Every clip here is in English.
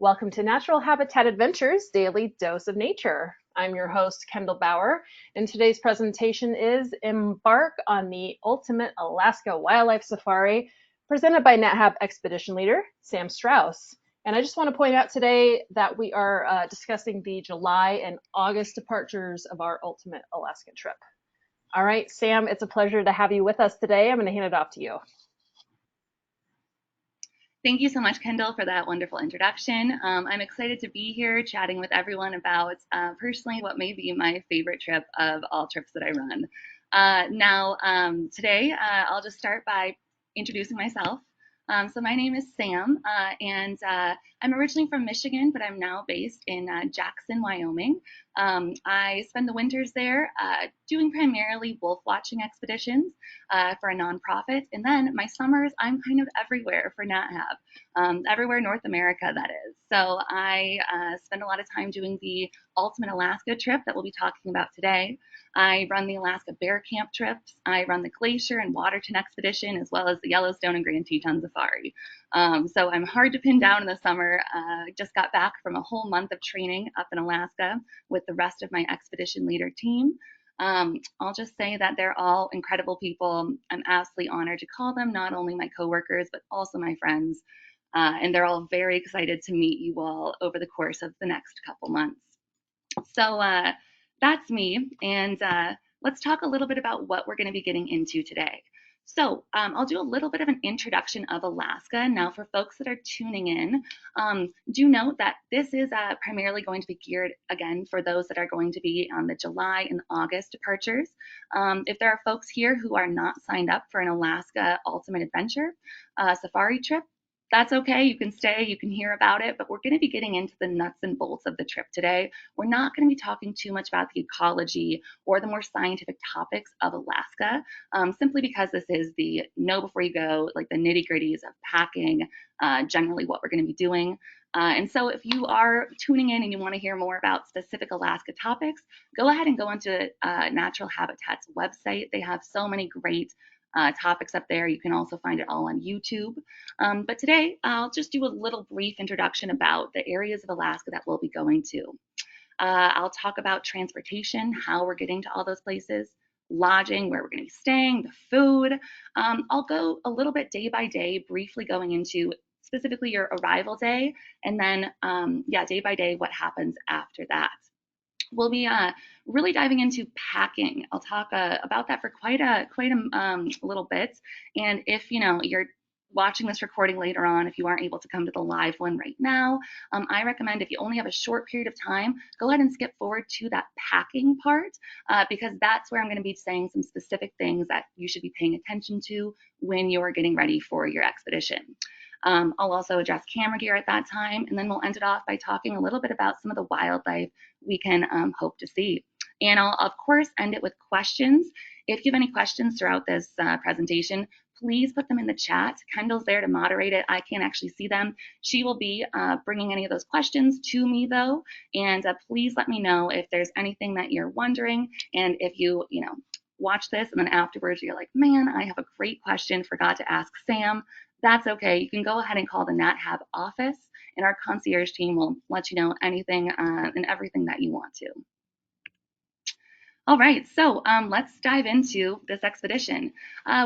Welcome to Natural Habitat Adventures Daily Dose of Nature. I'm your host, Kendall Bauer, and today's presentation is Embark on the Ultimate Alaska Wildlife Safari, presented by NatHab Expedition Leader Sam Strauss. And I just want to point out today that we are discussing the July and August departures of our Ultimate Alaska trip. All right, Sam, it's a pleasure to have you with us today. I'm going to hand it off to you. Thank you so much, Kendall, for that wonderful introduction. I'm excited to be here chatting with everyone about personally what may be my favorite trip of all trips that I run. Today, I'll just start by introducing myself. So my name is Sam, and I'm originally from Michigan, but I'm now based in Jackson, Wyoming. I spend the winters there doing primarily wolf watching expeditions for a nonprofit. And then my summers, I'm kind of everywhere for NatHab, everywhere North America, that is. So I spend a lot of time doing the Ultimate Alaska trip that we'll be talking about today. I run the Alaska Bear Camp trips. I run the Glacier and Waterton expedition, as well as the Yellowstone and Grand Teton Safari. So I'm hard to pin down in the summer. Just got back from a whole month of training up in Alaska with the rest of my expedition leader team. I'll just say that they're all incredible people. I'm absolutely honored to call them not only my coworkers, but also my friends. And they're all very excited to meet you all over the course of the next couple months. So that's me. And let's talk a little bit about what we're going to be getting into today. So I'll do a little bit of an introduction of Alaska. Now, for folks that are tuning in, do note that this is primarily going to be geared, again, for those that are going to be on the July and August departures. If there are folks here who are not signed up for an Alaska Ultimate Adventure safari trip, that's okay. You can stay, you can hear about it, but we're going to be getting into the nuts and bolts of the trip today. We're not going to be talking too much about the ecology or the more scientific topics of Alaska, simply because this is the know before you go, like the nitty gritties of packing, generally what we're going to be doing. And so if you are tuning in and you want to hear more about specific Alaska topics, go ahead and go onto Natural Habitat's website. They have so many great topics up there. You can also find it all on YouTube. But today, I'll just do a little brief introduction about the areas of Alaska that we'll be going to. I'll talk about transportation, how we're getting to all those places, lodging, where we're going to be staying, the food. I'll go a little bit day by day, briefly going into specifically your arrival day, and then, day by day, what happens after that. We'll be really diving into packing. I'll talk about that for quite a little bit. And if you're watching this recording later on, if you aren't able to come to the live one right now, I recommend if you only have a short period of time, go ahead and skip forward to that packing part because that's where I'm going to be saying some specific things that you should be paying attention to when you're getting ready for your expedition. I'll also address camera gear at that time, and then we'll end it off by talking a little bit about some of the wildlife we can hope to see. And I'll, of course, end it with questions. If you have any questions throughout this presentation, please put them in the chat. Kendall's there to moderate it. I can't actually see them. She will be bringing any of those questions to me, though. And please let me know if there's anything that you're wondering. And if you watch this and then afterwards you're like, man, I have a great question, forgot to ask Sam. That's okay. You can go ahead and call the NatHab office, and our concierge team will let you know anything and everything that you want to. All right, so let's dive into this expedition.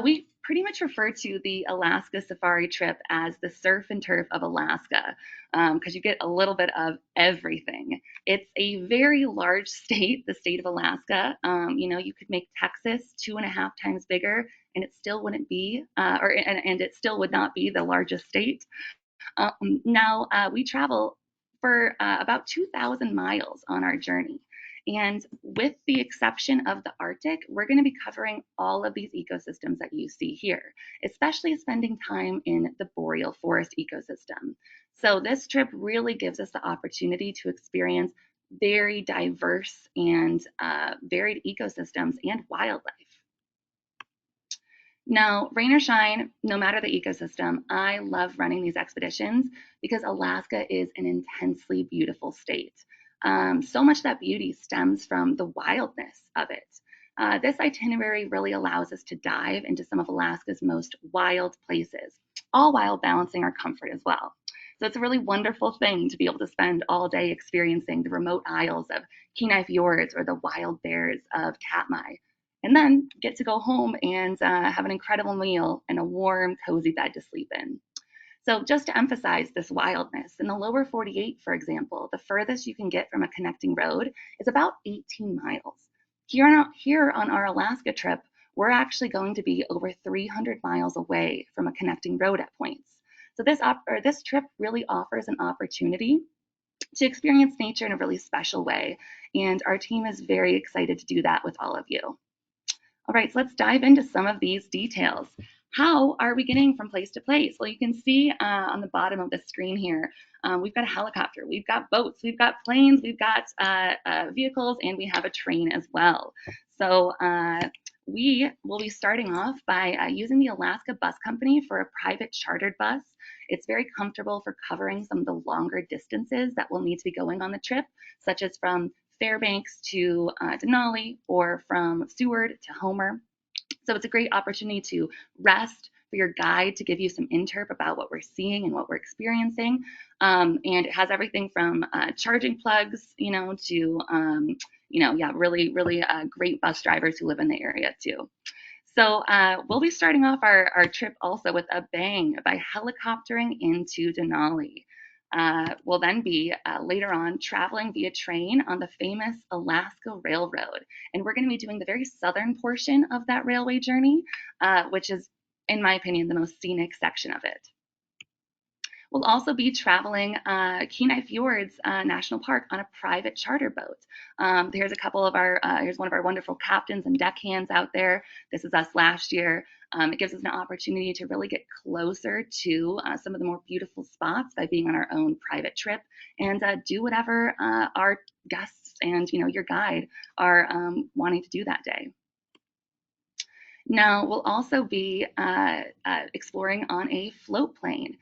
We pretty much refer to the Alaska safari trip as the surf and turf of Alaska because you get a little bit of everything. It's a very large state, the state of Alaska. You could make Texas 2.5 times bigger, and it still wouldn't be, and it still would not be the largest state. Now we travel for about 2,000 miles on our journey. And with the exception of the Arctic, we're going to be covering all of these ecosystems that you see here, especially spending time in the boreal forest ecosystem. So this trip really gives us the opportunity to experience very diverse and varied ecosystems and wildlife. Now, rain or shine, no matter the ecosystem, I love running these expeditions because Alaska is an intensely beautiful state. So much of that beauty stems from the wildness of it. This itinerary really allows us to dive into some of Alaska's most wild places, all while balancing our comfort as well. So it's a really wonderful thing to be able to spend all day experiencing the remote isles of Kenai Fjords or the wild bears of Katmai, and then get to go home and have an incredible meal and a warm, cozy bed to sleep in. So just to emphasize this wildness, in the lower 48, for example, the furthest you can get from a connecting road is about 18 miles. Here on our Alaska trip, we're actually going to be over 300 miles away from a connecting road at points. So this trip really offers an opportunity to experience nature in a really special way, and our team is very excited to do that with all of you. All right, so let's dive into some of these details. How are we getting from place to place? Well, you can see on the bottom of the screen here, we've got a helicopter, we've got boats, we've got planes, we've got vehicles, and we have a train as well. So we will be starting off by using the Alaska Bus Company for a private chartered bus. It's very comfortable for covering some of the longer distances that we'll need to be going on the trip, such as from Fairbanks to Denali or from Seward to Homer. So it's a great opportunity to rest, for your guide to give you some interp about what we're seeing and what we're experiencing. And it has everything from charging plugs, to, really, really great bus drivers who live in the area too. So we'll be starting off our trip also with a bang by helicoptering into Denali. We'll then be later on traveling via train on the famous Alaska Railroad. And we're going to be doing the very southern portion of that railway journey, which is, in my opinion, the most scenic section of it. We'll also be traveling Kenai Fjords National Park on a private charter boat. Here's one of our wonderful captains and deckhands out there. This is us last year. It gives us an opportunity to really get closer to some of the more beautiful spots by being on our own private trip and do whatever our guests and your guide are wanting to do that day. Now, we'll also be exploring on a float plane.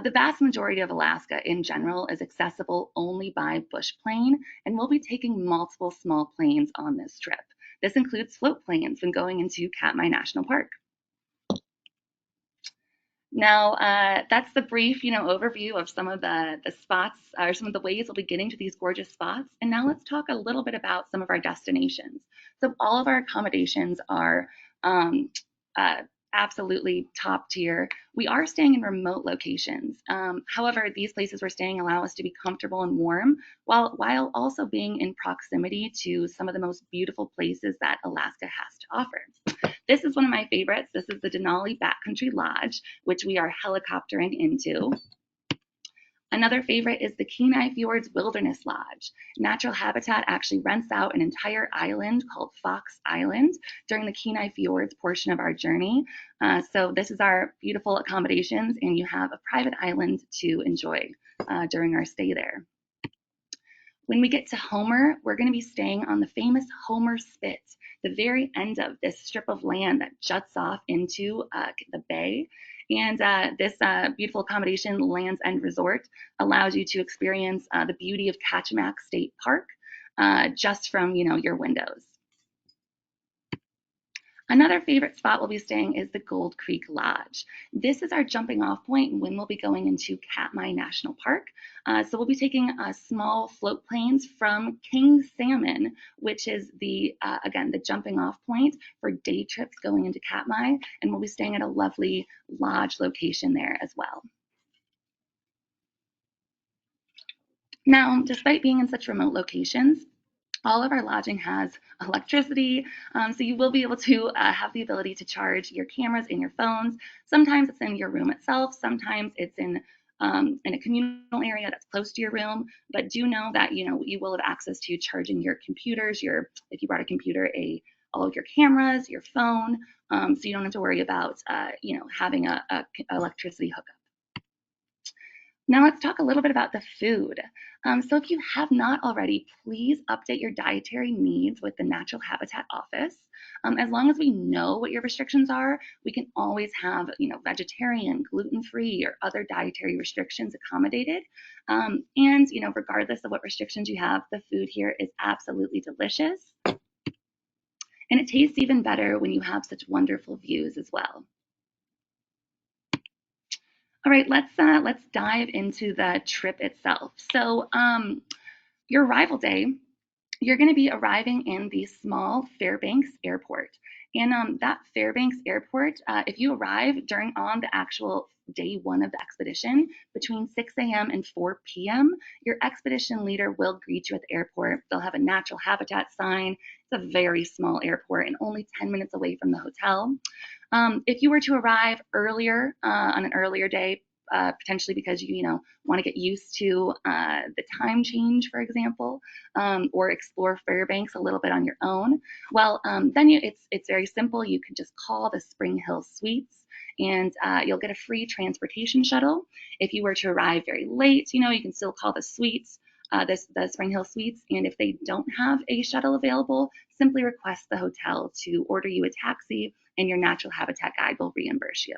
The vast majority of Alaska in general is accessible only by bush plane, and we'll be taking multiple small planes on this trip. This includes float planes when going into Katmai National Park. Now, that's the brief, overview of some of the spots or some of the ways we'll be getting to these gorgeous spots. And now let's talk a little bit about some of our destinations. So all of our accommodations are absolutely top tier. We are staying in remote locations. However, these places we're staying allow us to be comfortable and warm while also being in proximity to some of the most beautiful places that Alaska has to offer. This is one of my favorites. This is the Denali Backcountry Lodge, which we are helicoptering into. Another favorite is the Kenai Fjords Wilderness Lodge. Natural Habitat actually rents out an entire island called Fox Island during the Kenai Fjords portion of our journey. So this is our beautiful accommodations, and you have a private island to enjoy during our stay there. When we get to Homer, we're going to be staying on the famous Homer Spit, the very end of this strip of land that juts off into the bay. And this beautiful accommodation, Land's End Resort, allows you to experience the beauty of Kachemak State Park just from your windows. Another favorite spot we'll be staying is the Gold Creek Lodge. This is our jumping off point when we'll be going into Katmai National Park. So we'll be taking small float planes from King Salmon, which is again, the jumping off point for day trips going into Katmai, and we'll be staying at a lovely lodge location there as well. Now, despite being in such remote locations, all of our lodging has electricity, so you will be able to have the ability to charge your cameras and your phones. Sometimes it's in your room itself, sometimes it's in a communal area that's close to your room, but do know that you will have access to charging your computers, if you brought a computer, all of your cameras, your phone, so you don't have to worry about having a electricity hookup. Now let's talk a little bit about the food. So if you have not already, please update your dietary needs with the Natural Habitat Office. As long as we know what your restrictions are, we can always have vegetarian, gluten-free, or other dietary restrictions accommodated. And regardless of what restrictions you have, the food here is absolutely delicious. And it tastes even better when you have such wonderful views as well. All right, let's dive into the trip itself. So your arrival day, you're going to be arriving in the small Fairbanks Airport. And that Fairbanks Airport, if you arrive during on the actual day one of the expedition between 6 a.m. and 4 p.m., your expedition leader will greet you at the airport. They'll have a natural habitat sign. It's a very small airport and only 10 minutes away from the hotel. If you were to arrive earlier on an earlier day, potentially because you want to get used to the time change, for example, or explore Fairbanks a little bit on your own. Well, then it's very simple. You can just call the Spring Hill Suites, and you'll get a free transportation shuttle. If you were to arrive very late, you can still call the suites. The Spring Hill Suites, and if they don't have a shuttle available, simply request the hotel to order you a taxi, and your natural habitat guide will reimburse you.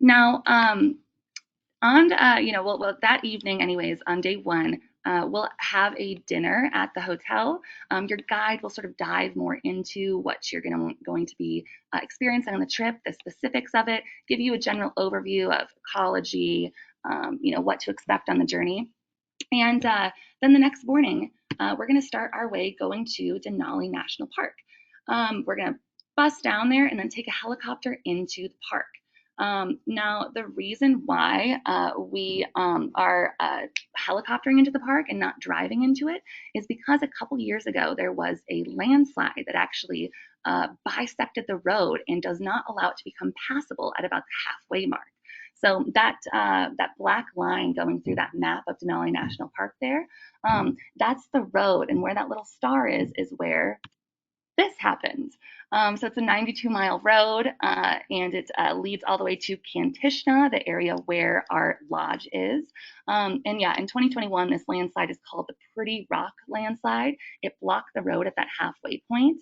Now, that evening, anyways, on day one, we'll have a dinner at the hotel. Your guide will sort of dive more into what you're going to be experiencing on the trip, the specifics of it, give you a general overview of ecology, what to expect on the journey. And then the next morning, we're going to start our way going to Denali National Park. We're going to bus down there and then take a helicopter into the park. Now, the reason why we are helicoptering into the park and not driving into it is because a couple years ago there was a landslide that actually bisected the road and does not allow it to become passable at about the halfway mark. So that black line going through that map of Denali National Park there, that's the road, and where that little star is where this happened. So it's a 92-mile road, and it leads all the way to Kantishna, the area where our lodge is. And yeah, in 2021, this landslide is called the Pretty Rock landslide. It blocked the road at that halfway point.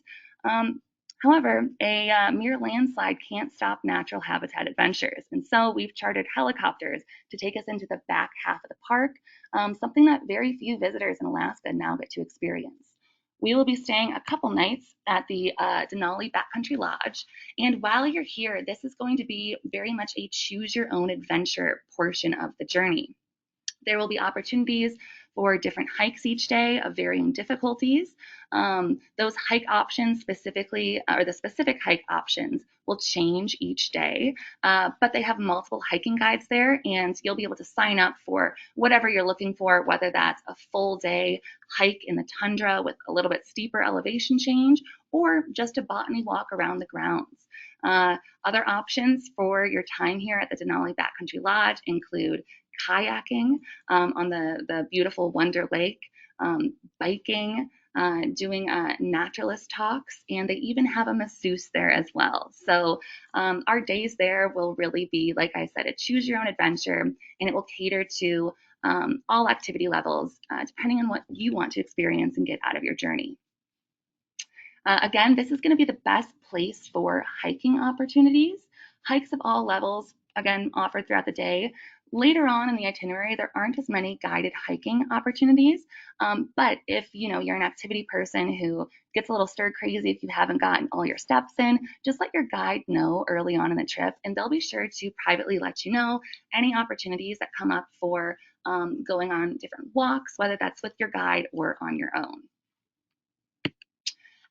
However, a mere landslide can't stop natural habitat adventures, and so we've chartered helicopters to take us into the back half of the park, something that very few visitors in Alaska now get to experience. We will be staying a couple nights at the Denali Backcountry Lodge, and while you're here, this is going to be very much a choose-your-own-adventure portion of the journey. There will be opportunities for different hikes each day of varying difficulties. Those hike options specifically, or the specific hike options, will change each day, but they have multiple hiking guides there, and you'll be able to sign up for whatever you're looking for, whether that's a full day hike in the tundra with a little bit steeper elevation change, or just a botany walk around the grounds. Other options for your time here at the Denali Backcountry Lodge include kayaking on the beautiful Wonder Lake, biking, doing naturalist talks, and they even have a masseuse there as well. So our days there will really be, like I said, a choose your own adventure, and it will cater to all activity levels, depending on what you want to experience and get out of your journey. Again, this is going to be the best place for hiking opportunities. Hikes of all levels, again, offered throughout the day. Later on in the itinerary, there aren't as many guided hiking opportunities, but if you're an activity person who gets a little stir crazy if you haven't gotten all your steps in, just let your guide know early on in the trip, and they'll be sure to privately let you know any opportunities that come up for going on different walks, whether that's with your guide or on your own.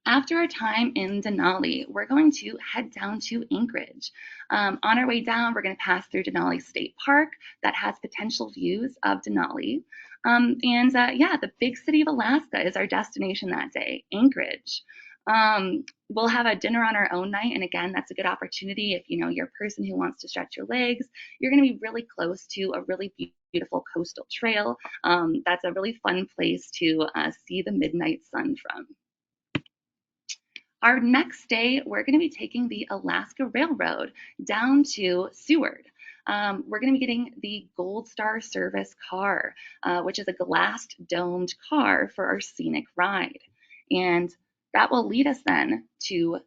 After our time in Denali, we're going to head down to Anchorage. On our way down, we're going to pass through Denali State Park that has potential views of Denali. Yeah, the big city of Alaska is our destination that day, Anchorage. We'll have a dinner on our own night, and again, that's a good opportunity if you're a person who wants to stretch your legs. You're going to be really close to a really beautiful coastal trail. That's a really fun place to see the midnight sun from. Our next day, we're going to be taking the Alaska Railroad down to Seward. We're going to be getting the Gold Star Service car, which is a glassed domed car for our scenic ride. And that will lead us then to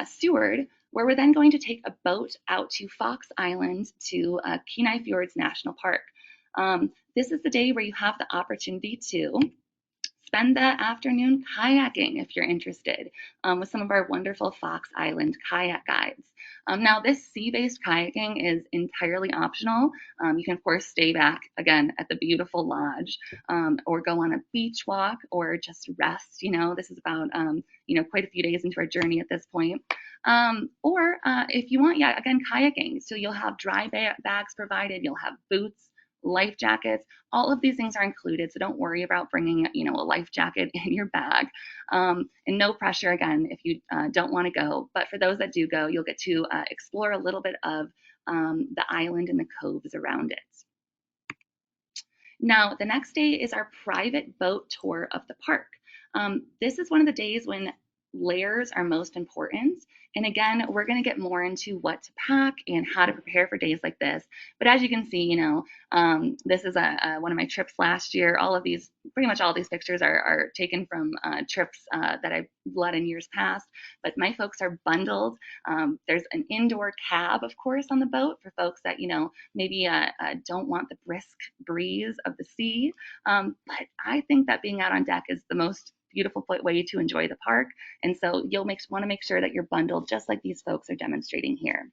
Seward, where we're then going to take a boat out to Fox Island to Kenai Fjords National Park. This is the day where you have the opportunity to spend the afternoon kayaking if you're interested with some of our wonderful Fox Island kayak guides. Now, this sea-based kayaking is entirely optional. You can, of course, stay back again at the beautiful lodge or go on a beach walk or just rest. This is about, quite a few days into our journey at this point. Or if you want, yeah, again, kayaking. So you'll have dry bags provided, you'll have boots, life jackets, all of these things are included. So don't worry about bringing, a life jacket in your bag. And no pressure, again, if you don't want to go. But for those that do go, you'll get to explore a little bit of the island and the coves around it. Now, the next day is our private boat tour of the park. This is one of the days when layers are most important. And again, we're going to get more into what to pack and how to prepare for days like this. But as you can see, this is one of my trips last year. Pretty much all these pictures are taken from trips that I've led in years past. But my folks are bundled. There's an indoor cab, of course, on the boat for folks that, maybe don't want the brisk breeze of the sea. But I think that being out on deck is the most beautiful way to enjoy the park. And so you'll want to make sure that you're bundled just like these folks are demonstrating here.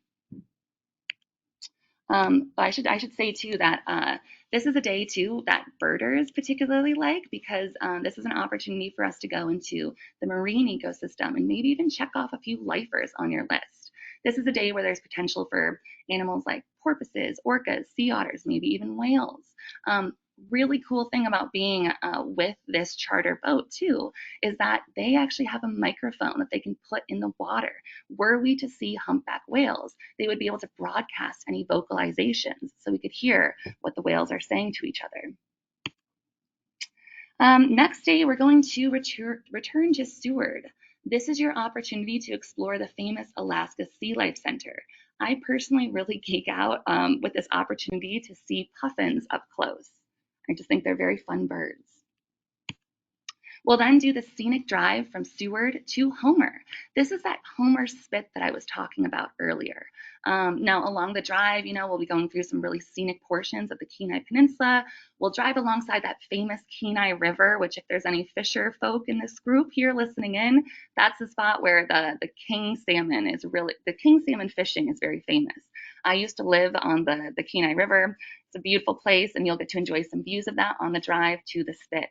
But I should say too that this is a day too that birders particularly like, because this is an opportunity for us to go into the marine ecosystem and maybe even check off a few lifers on your list. This is a day where there's potential for animals like porpoises, orcas, sea otters, maybe even whales. Really cool thing about being with this charter boat too is that they actually have a microphone that they can put in the water. Were we to see humpback whales, they would be able to broadcast any vocalizations so we could hear what the whales are saying to each other. Next day, we're going to return to Seward. This is your opportunity to explore the famous Alaska Sea Life Center. I personally really geek out with this opportunity to see puffins up close. I just think they're very fun birds. We'll then do the scenic drive from Seward to Homer. This is that Homer spit that I was talking about earlier. Now, along the drive, we'll be going through some really scenic portions of the Kenai Peninsula. We'll drive alongside that famous Kenai River, which if there's any fisher folk in this group here listening in, that's the spot where the king salmon fishing is very famous. I used to live on the Kenai River. It's a beautiful place, and you'll get to enjoy some views of that on the drive to the spit.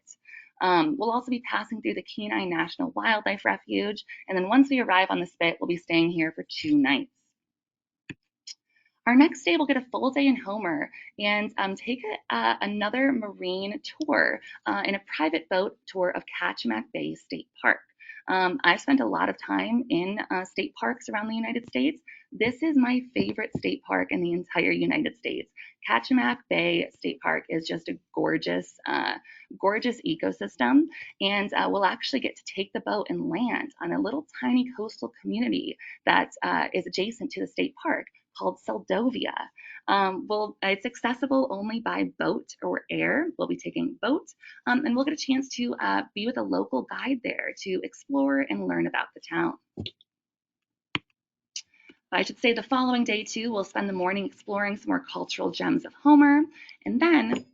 We'll also be passing through the Kenai National Wildlife Refuge, and then once we arrive on the spit, we'll be staying here for 2 nights. Our next day, we'll get a full day in Homer and take another marine tour in a private boat tour of Kachemak Bay State Park. I've spent a lot of time in state parks around the United States. This is my favorite state park in the entire United States. Kachemak Bay State Park is just a gorgeous ecosystem, and we'll actually get to take the boat and land on a little tiny coastal community that is adjacent to the state park called Seldovia. It's accessible only by boat or air. We'll be taking boat, and we'll get a chance to be with a local guide there to explore and learn about the town. I should say the following day too, we'll spend the morning exploring some more cultural gems of Homer, and then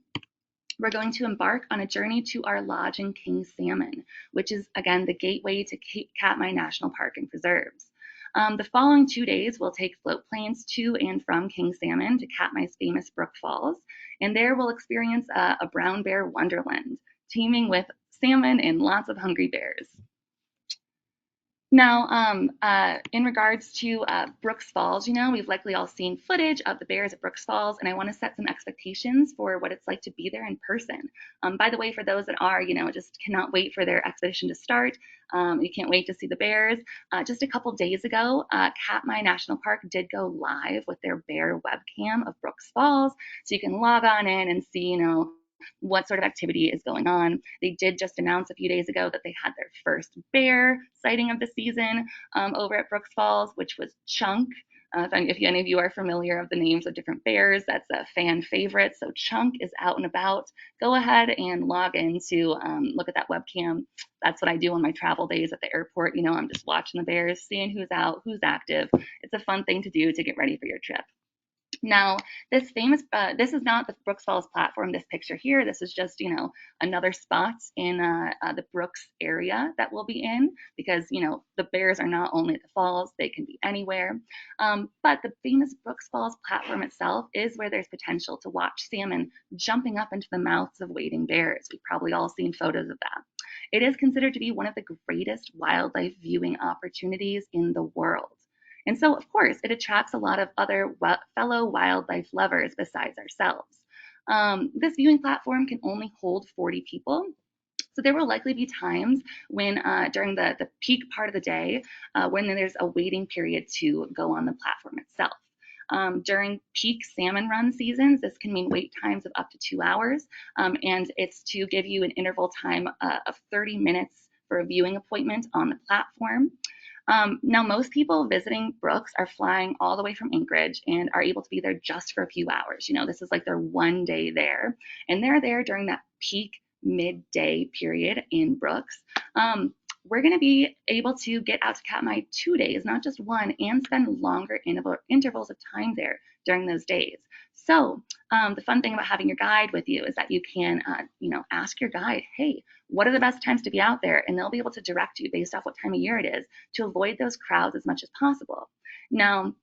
we're going to embark on a journey to our lodge in King Salmon, which is again the gateway to Katmai National Park and Preserves. The following 2 days, we'll take float planes to and from King Salmon to Katmai's famous Brook Falls, and there we'll experience a brown bear wonderland, teeming with salmon and lots of hungry bears. Now, in regards to Brooks Falls, we've likely all seen footage of the bears at Brooks Falls, and I want to set some expectations for what it's like to be there in person. By the way, for those that are, just cannot wait for their expedition to start, you can't wait to see the bears. Just a couple days ago, Katmai National Park did go live with their bear webcam of Brooks Falls, so you can log on in and see, what sort of activity is going on. They did just announce a few days ago that they had their first bear sighting of the season over at Brooks Falls, which was Chunk. If any of you are familiar of the names of different bears, that's a fan favorite. So Chunk is out and about. Go ahead and log in to look at that webcam. That's what I do on my travel days at the airport. I'm just watching the bears, seeing who's out, who's active. It's a fun thing to do to get ready for your trip. Now, this is not the Brooks Falls platform, this picture here. This is just, another spot in the Brooks area that we'll be in, because, the bears are not only at the falls, they can be anywhere. But the famous Brooks Falls platform itself is where there's potential to watch salmon jumping up into the mouths of waiting bears. We've probably all seen photos of that. It is considered to be one of the greatest wildlife viewing opportunities in the world. And so, of course, it attracts a lot of other fellow wildlife lovers besides ourselves. This viewing platform can only hold 40 people. So there will likely be times when during the peak part of the day when there's a waiting period to go on the platform itself. During peak salmon run seasons, this can mean wait times of up to 2 hours, and it's to give you an interval time of 30 minutes for a viewing appointment on the platform. Now, most people visiting Brooks are flying all the way from Anchorage and are able to be there just for a few hours. This is like their one day there, and they're there during that peak midday period in Brooks. We're going to be able to get out to Katmai 2 days, not just one, and spend longer intervals of time there during those days. So the fun thing about having your guide with you is that you can, ask your guide, hey, what are the best times to be out there? And they'll be able to direct you based off what time of year it is to avoid those crowds as much as possible. Now,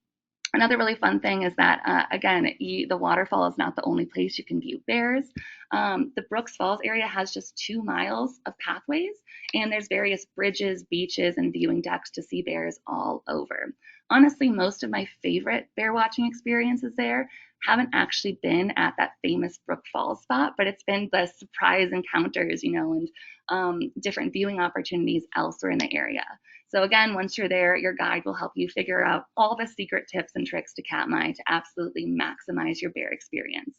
another really fun thing is that, again, the waterfall is not the only place you can view bears. The Brooks Falls area has just 2 miles of pathways, and there's various bridges, beaches, and viewing decks to see bears all over. Honestly, most of my favorite bear watching experiences there haven't actually been at that famous Brook Falls spot, but it's been the surprise encounters, and different viewing opportunities elsewhere in the area. So again, once you're there, your guide will help you figure out all the secret tips and tricks to Katmai to absolutely maximize your bear experience.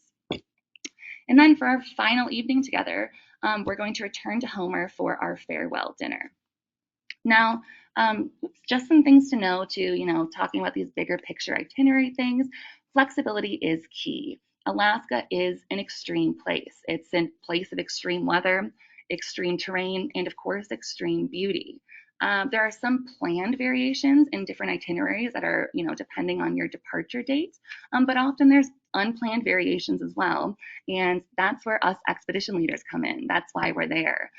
And then for our final evening together, we're going to return to Homer for our farewell dinner. Now, just some things to know too, talking about these bigger picture itinerary things, flexibility is key. Alaska is an extreme place. It's a place of extreme weather, extreme terrain, and of course, extreme beauty. There are some planned variations in different itineraries that are, depending on your departure date, but often there's unplanned variations as well. And that's where us expedition leaders come in. That's why we're there.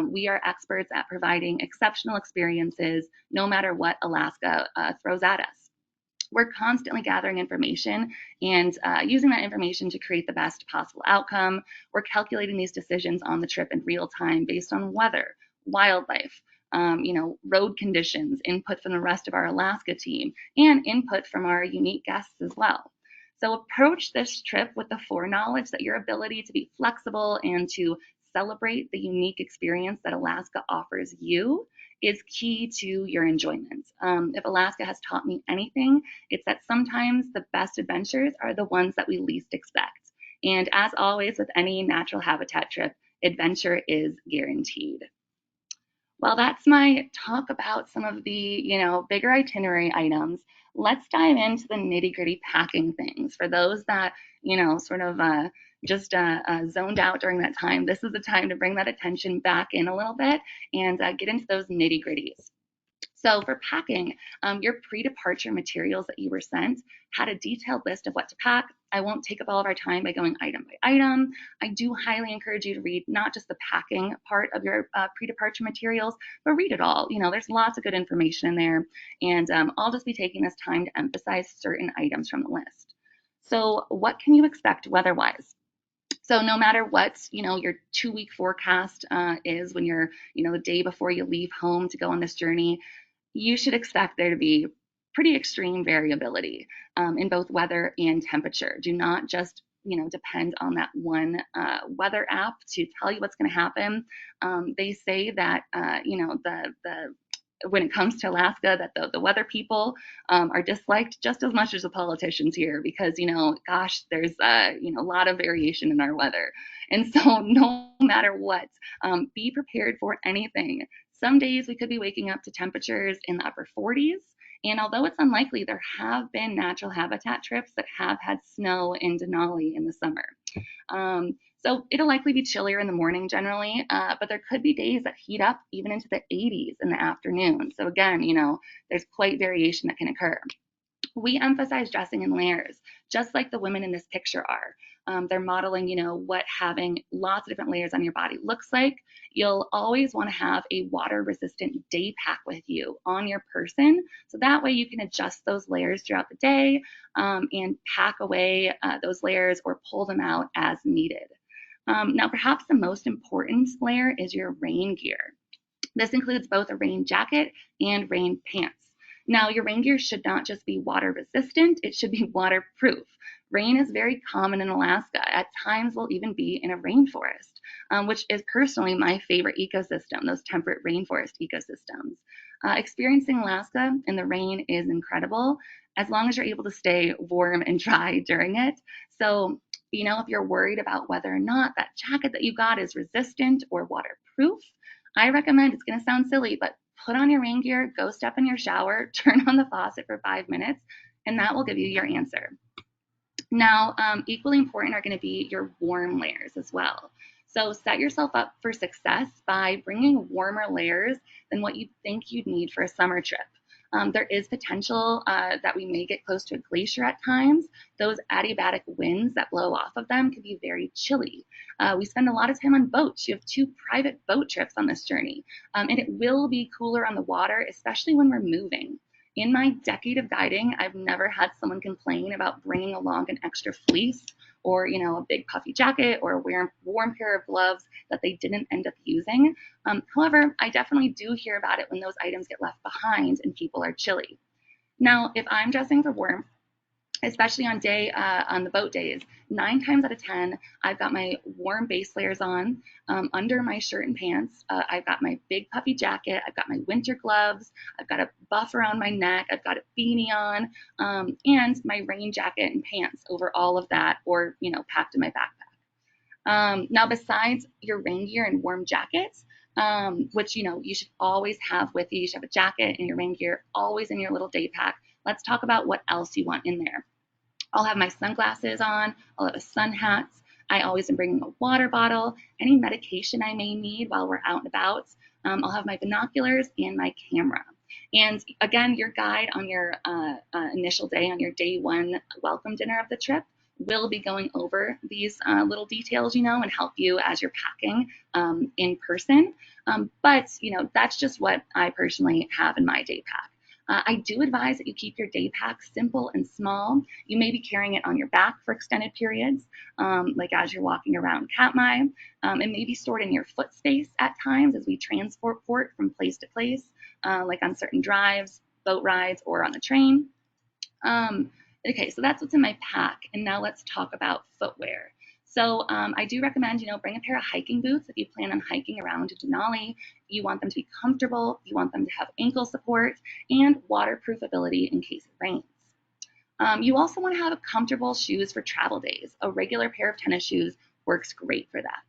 We are experts at providing exceptional experiences no matter what Alaska throws at us. We're constantly gathering information and using that information to create the best possible outcome. We're calculating these decisions on the trip in real time based on weather, wildlife, road conditions, input from the rest of our Alaska team, and input from our unique guests as well. So approach this trip with the foreknowledge that your ability to be flexible and to celebrate the unique experience that Alaska offers you is key to your enjoyment. If Alaska has taught me anything, it's that sometimes the best adventures are the ones that we least expect. And as always with any natural habitat trip, adventure is guaranteed. Well, that's my talk about some of the, bigger itinerary items. Let's dive into the nitty-gritty packing things. For those that, sort of just zoned out during that time, this is the time to bring that attention back in a little bit and get into those nitty-gritties. So for packing, your pre-departure materials that you were sent had a detailed list of what to pack. I won't take up all of our time by going item by item. I do highly encourage you to read not just the packing part of your pre-departure materials, but read it all. There's lots of good information in there, and I'll just be taking this time to emphasize certain items from the list. So what can you expect weather-wise? So no matter what, your 2-week forecast is when you're, the day before you leave home to go on this journey, you should expect there to be pretty extreme variability in both weather and temperature. Do not just depend on that one weather app to tell you what's going to happen. They say that when it comes to Alaska, that the weather people are disliked just as much as the politicians here, because there's a lot of variation in our weather, and so no matter what, be prepared for anything. Some days we could be waking up to temperatures in the upper 40s. And although it's unlikely, there have been natural habitat trips that have had snow in Denali in the summer. So it'll likely be chillier in the morning generally, but there could be days that heat up even into the 80s in the afternoon. So again, there's quite variation that can occur. We emphasize dressing in layers, just like the women in this picture are. They're modeling, what having lots of different layers on your body looks like. You'll always want to have a water-resistant day pack with you on your person, so that way you can adjust those layers throughout the day and pack away those layers or pull them out as needed. Now, perhaps the most important layer is your rain gear. This includes both a rain jacket and rain pants. Now, your rain gear should not just be water resistant, it should be waterproof. Rain is very common in Alaska. At times, we'll even be in a rainforest, which is personally my favorite ecosystem, those temperate rainforest ecosystems. Experiencing Alaska in the rain is incredible as long as you're able to stay warm and dry during it. So, if you're worried about whether or not that jacket that you got is resistant or waterproof, I recommend, it's going to sound silly, but put on your rain gear, go step in your shower, turn on the faucet for 5 minutes, and that will give you your answer. Now, equally important are going to be your warm layers as well. So set yourself up for success by bringing warmer layers than what you think you'd need for a summer trip. There is potential that we may get close to a glacier at times. Those adiabatic winds that blow off of them can be very chilly. We spend a lot of time on boats. You have 2 private boat trips on this journey, and it will be cooler on the water, especially when we're moving. In my decade of guiding, I've never had someone complain about bringing along an extra fleece or, a big puffy jacket or a warm pair of gloves that they didn't end up using. However, I definitely do hear about it when those items get left behind and people are chilly. Now, if I'm dressing for warmth, especially on the boat days, 9 times out of 10, I've got my warm base layers on under my shirt and pants. I've got my big puffy jacket. I've got my winter gloves. I've got a buff around my neck. I've got a beanie on, and my rain jacket and pants over all of that, or packed in my backpack. Now, besides your rain gear and warm jackets, which you should always have with you, you should have a jacket and your rain gear always in your little day pack. Let's talk about what else you want in there. I'll have my sunglasses on. I'll have a sun hat. I always am bringing a water bottle, any medication I may need while we're out and about. I'll have my binoculars and my camera. And again, your guide on your initial day, on your day 1 welcome dinner of the trip, will be going over these little details, and help you as you're packing in person. But that's just what I personally have in my day pack. I do advise that you keep your day pack simple and small. You may be carrying it on your back for extended periods, like as you're walking around Katmai. It may be stored in your foot space at times as we transport from place to place, like on certain drives, boat rides, or on the train. Okay, so that's what's in my pack. And now let's talk about footwear. So I do recommend, bring a pair of hiking boots if you plan on hiking around Denali. You want them to be comfortable. You want them to have ankle support and waterproof ability in case it rains. You also want to have comfortable shoes for travel days. A regular pair of tennis shoes works great for that.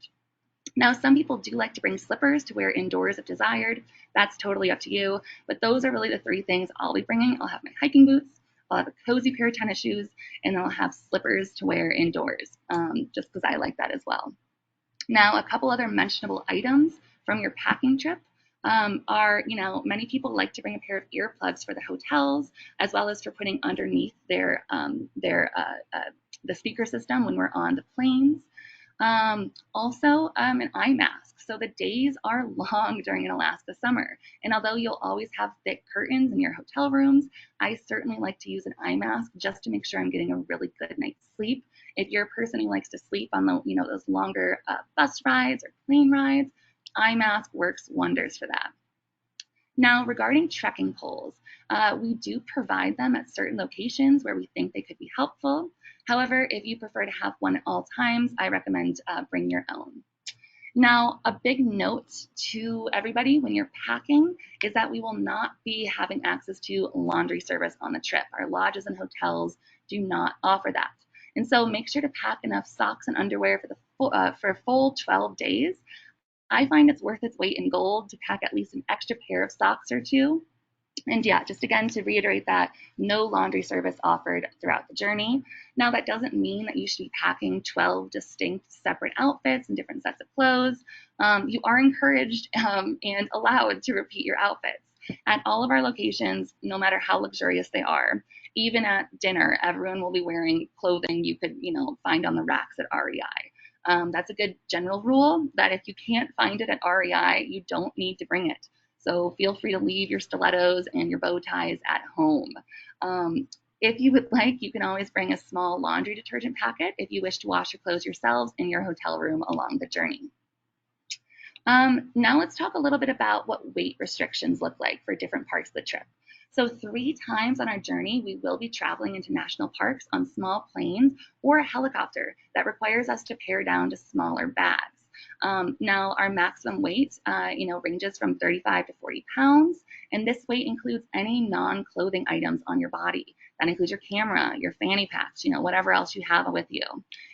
Now, some people do like to bring slippers to wear indoors if desired. That's totally up to you. But those are really the 3 things I'll be bringing. I'll have my hiking boots, I'll have a cozy pair of tennis shoes, and then I'll have slippers to wear indoors, just because I like that as well. Now, a couple other mentionable items from your packing trip are, many people like to bring a pair of earplugs for the hotels, as well as for putting underneath the speaker system when we're on the planes. Also, an eye mask. So the days are long during an Alaska summer. And although you'll always have thick curtains in your hotel rooms, I certainly like to use an eye mask just to make sure I'm getting a really good night's sleep. If you're a person who likes to sleep on those longer bus rides or plane rides, eye mask works wonders for that. Now, regarding trekking poles, we do provide them at certain locations where we think they could be helpful. However, if you prefer to have one at all times, I recommend bring your own. Now, a big note to everybody when you're packing is that we will not be having access to laundry service on the trip. Our lodges and hotels do not offer that. And so make sure to pack enough socks and underwear for a full 12 days. I find it's worth its weight in gold to pack at least an extra pair of socks or 2. And yeah, just again to reiterate that no laundry service offered throughout the journey. Now, that doesn't mean that you should be packing 12 distinct separate outfits and different sets of clothes. You are encouraged and allowed to repeat your outfits. At all of our locations, no matter how luxurious they are, even at dinner, everyone will be wearing clothing you could, find on the racks at REI. That's a good general rule that if you can't find it at REI, you don't need to bring it. So feel free to leave your stilettos and your bow ties at home. If you would like, you can always bring a small laundry detergent packet if you wish to wash your clothes yourselves in your hotel room along the journey. Now let's talk a little bit about what weight restrictions look like for different parts of the trip. So 3 times on our journey, we will be traveling into national parks on small planes or a helicopter that requires us to pare down to smaller bags. Now our maximum weight, ranges from 35 to 40 pounds, and this weight includes any non-clothing items on your body. That includes your camera, your fanny packs, whatever else you have with you.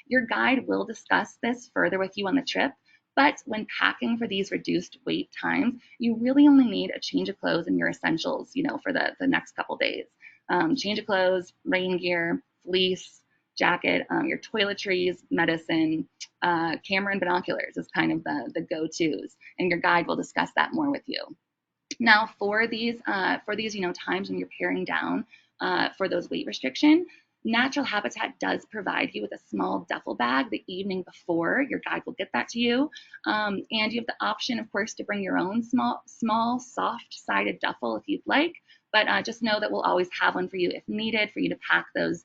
Your guide will discuss this further with you on the trip, but when packing for these reduced weight times, you really only need a change of clothes and your essentials, for the next couple days. Change of clothes, rain gear, fleece, jacket, your toiletries, medicine, camera and binoculars is kind of the go-tos, and your guide will discuss that more with you. Now, for these times when you're paring down for those weight restriction, Natural Habitat does provide you with a small duffel bag the evening before. Your guide will get that to you. And you have the option, of course, to bring your own small soft-sided duffel if you'd like. But just know that we'll always have one for you if needed, for you to pack those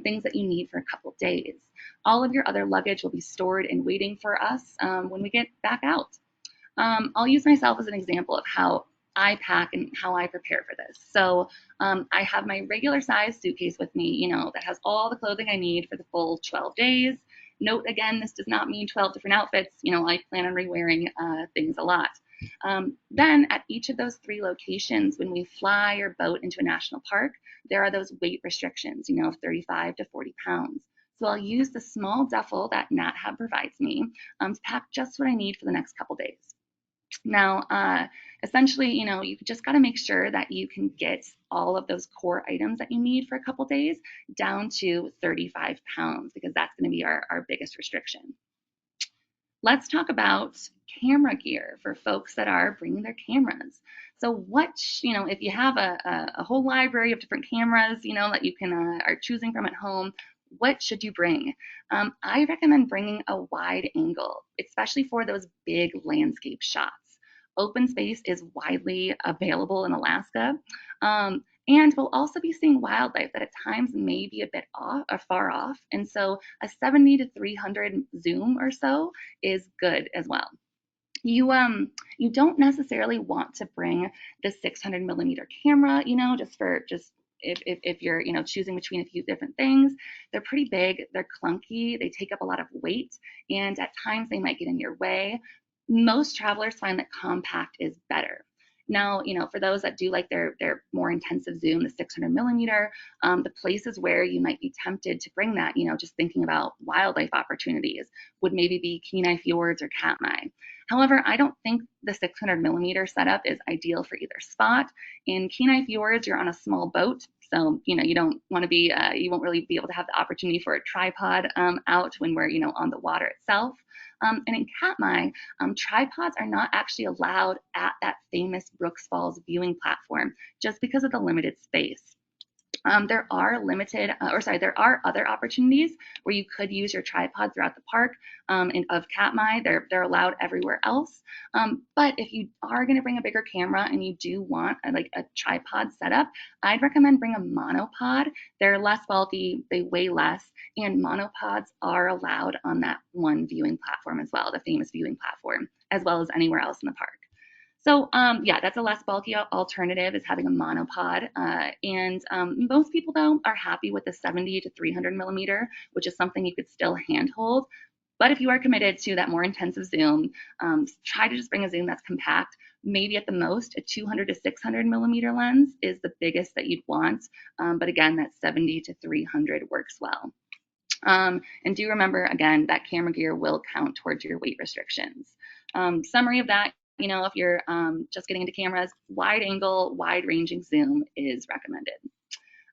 things that you need for a couple days. All of your other luggage will be stored and waiting for us when we get back out. I'll use myself as an example of how I pack and how I prepare for this. So I have my regular size suitcase with me, that has all the clothing I need for the full 12 days. Note again, this does not mean 12 different outfits. I plan on re-wearing things a lot. Then at each of those 3 locations, when we fly or boat into a national park, there are those weight restrictions, of 35 to 40 pounds. So I'll use the small duffel that NatHab provides me to pack just what I need for the next couple days. Now, essentially, you just got to make sure that you can get all of those core items that you need for a couple days down to 35 pounds, because that's going to be our biggest restriction. Let's talk about camera gear for folks that are bringing their cameras. So if you have a whole library of different cameras, that you can are choosing from at home, what should you bring? I recommend bringing a wide angle, especially for those big landscape shots. Open space is widely available in Alaska. And we'll also be seeing wildlife that at times may be a bit off or far off. And so a 70 to 300 zoom or so is good as well. You don't necessarily want to bring the 600 millimeter camera, just if you're choosing between a few different things. They're pretty big, they're clunky, they take up a lot of weight, and at times they might get in your way. Most travelers find that compact is better. Now, for those that do like their more intensive zoom, the 600 millimeter, the places where you might be tempted to bring that, just thinking about wildlife opportunities, would maybe be Kenai Fjords or Katmai. However, I don't think the 600 millimeter setup is ideal for either spot. In Kenai Fjords, you're on a small boat, so you don't want to be, you won't really be able to have the opportunity for a tripod out when we're on the water itself. And in Katmai, tripods are not actually allowed at that famous Brooks Falls viewing platform just because of the limited space. There are other opportunities where you could use your tripod throughout the park of Katmai. They're allowed everywhere else. But if you are going to bring a bigger camera and you do want a tripod setup, I'd recommend bring a monopod. They're less bulky, they weigh less, and monopods are allowed on that one viewing platform as well, the famous viewing platform, as well as anywhere else in the park. So yeah, that's a less bulky alternative, is having a monopod. And most people, though, are happy with the 70 to 300 millimeter, which is something you could still handhold. But if you are committed to that more intensive zoom, try to just bring a zoom that's compact. Maybe at the most, a 200 to 600 millimeter lens is the biggest that you'd want. But again, that 70 to 300 works well. And do remember, again, that camera gear will count towards your weight restrictions. Summary of that, if you're just getting into cameras, wide angle, wide ranging zoom is recommended.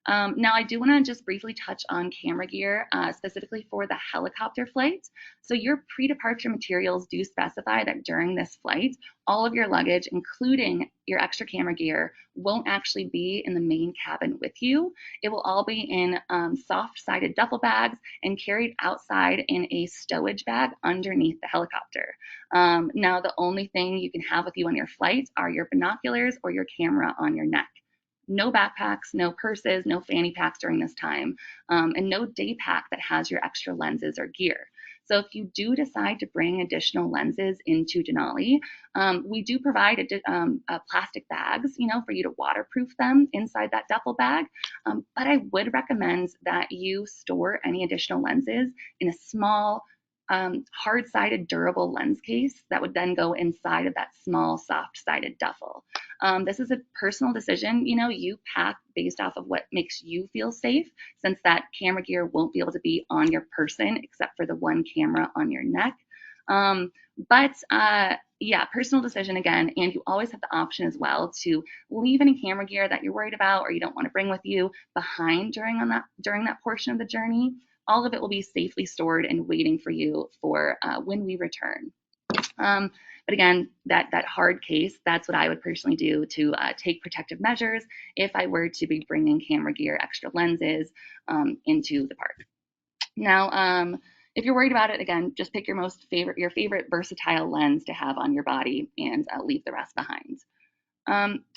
Now, I do want to just briefly touch on camera gear, specifically for the helicopter flight. So your pre-departure materials do specify that during this flight, all of your luggage, including your extra camera gear, won't actually be in the main cabin with you. It will all be in soft-sided duffel bags and carried outside in a stowage bag underneath the helicopter. Now, the only thing you can have with you on your flight are your binoculars or your camera on your neck. No backpacks, no purses, no fanny packs during this time, and no day pack that has your extra lenses or gear. So if you do decide to bring additional lenses into Denali, we do provide plastic bags, for you to waterproof them inside that duffel bag. But I would recommend that you store any additional lenses in a small, hard-sided durable lens case that would then go inside of that small soft-sided duffel. This is a personal decision. You pack based off of what makes you feel safe, since that camera gear won't be able to be on your person except for the one camera on your neck. Yeah, personal decision again, and you always have the option as well to leave any camera gear that you're worried about or you don't want to bring with you behind during that portion of the journey. All of it will be safely stored and waiting for you for when we return. But again, that hard case, that's what I would personally do to take protective measures if I were to be bringing camera gear, extra lenses into the park. Now, if you're worried about it, again, just pick your favorite versatile lens to have on your body and leave the rest behind.